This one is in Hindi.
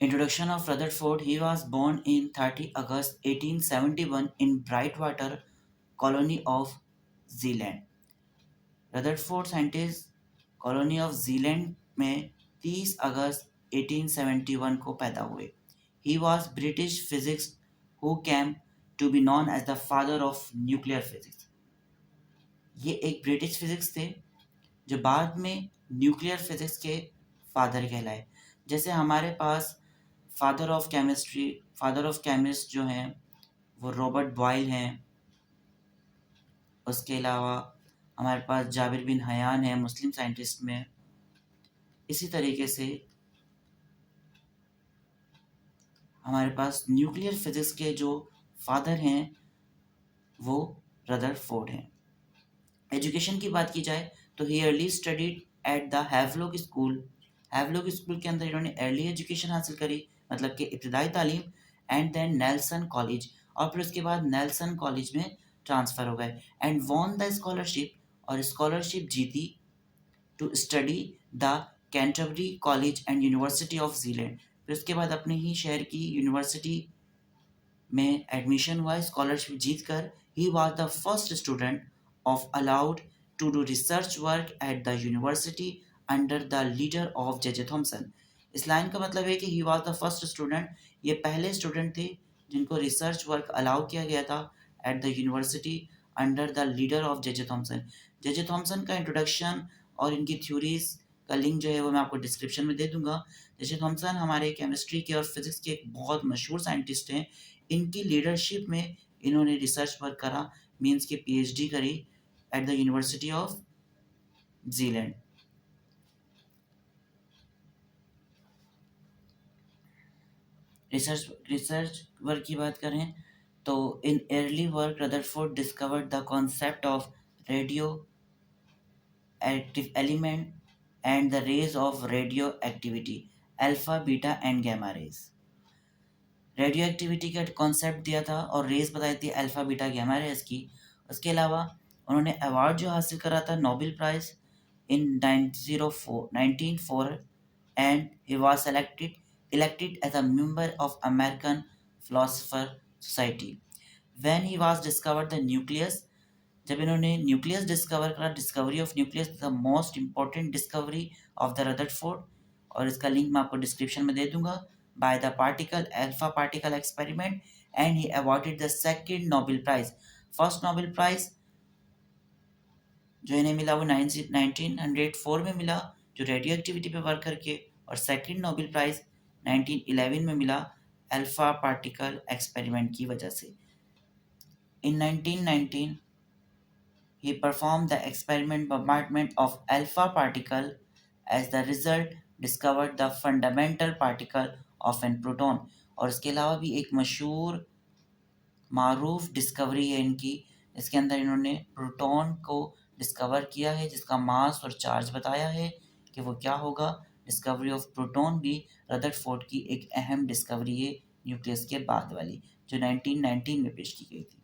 Introduction of Rutherford. He was born in 30 August 1871 in Brightwater, colony of Zealand. Rutherford scientist colony of Zealand में 30 अगस्त 1871 को पैदा हुए. He was British physics who came to be known as the father of nuclear physics. ये एक ब्रिटिश फिजिक्स थे जो बाद में न्यूक्लियर फिजिक्स के फादर कहलाए. जैसे हमारे पास फादर ऑफ केमिस्ट जो हैं वो रॉबर्ट बॉयल हैं. उसके अलावा हमारे पास जाबिर बिन हयान है मुस्लिम साइंटिस्ट में. इसी तरीके से हमारे पास न्यूक्लियर फिजिक्स के जो फादर हैं वो रदरफोर्ड हैं. एजुकेशन की बात की जाए तो he early studied at the Havelock school. Havelock school के अंदर इन्होंने अर्ली एजुकेशन हासिल करी, मतलब कि इब्तदाई तालीम. एंड देन नेल्सन कॉलेज, और फिर उसके बाद नेल्सन कॉलेज में ट्रांसफ़र हो गए. एंड वॉन द स्कॉलरशिप, और स्कॉलरशिप जीती to study the Canterbury college and university of Zealand. फिर उसके बाद अपने ही शहर की यूनिवर्सिटी में एडमिशन हुआ स्कॉलरशिप जीत कर. He was the first student of allowed to do research work at the university under the leader of J Thomson. इस लाइन का मतलब है कि he was the first student, ये पहले स्टूडेंट थे जिनको रिसर्च वर्क अलाउ किया गया था eight the university under the leader of J Thompson. J Thomson का इंट्रोडक्शन और इनकी थ्योरीज का लिंक जो है वो मैं आपको डिस्क्रिप्शन में दे दूंगा. जे थॉमसन हमारे केमिस्ट्री के और फिजिक्स के एक बहुत मशहूर साइंटिस्ट हैं. इनकी लीडरशिप में इन्होंने रिसर्च वर्क करा, मीन्स की पीएचडी करी at the university of Zealand. Research work की बात करें तो in early work Rutherford discovered the concept of radioactive element and the rays of radioactivity alpha beta and gamma rays. Radioactivity का कॉन्सेप्ट दिया था और रेज बताई थी अल्फा बीटा गैमा रेज की. उसके अलावा उन्होंने अवार्ड जो हासिल करा था Nobel prize in 1904 and he was elected as a member of American Philosopher Society. When he was discovered the nucleus, जब इन्होंने न्यूक्लियस डिस्कवर करा, discovery of nucleus the most important discovery of the Rutherford, और इसका लिंक मैं आपको डिस्क्रिप्शन में दे दूंगा. By the particle alpha particle experiment and he awarded the second Nobel prize. First Nobel prize जो इन्हें मिला वो 1904 में मिला जो रेडियो एक्टिविटी पे वर्क करके, और सेकंड नोबेल प्राइज़ 1911 में मिला अल्फा पार्टिकल एक्सपेरिमेंट की वजह से. इन 1919 he performed the experiment bombardment of alpha particle. As the result discovered the fundamental particle of an proton. और इसके अलावा भी एक मशहूर मारूफ डिस्कवरी है इनकी. इसके अंदर इन्होंने प्रोटॉन को डिस्कवर किया है जिसका मास और चार्ज बताया है कि वो क्या होगा. डिस्कवरी ऑफ प्रोटॉन भी रदरफोर्ड की एक अहम डिस्कवरी है न्यूक्लियस के बाद वाली, जो 1919 में पेश की गई थी.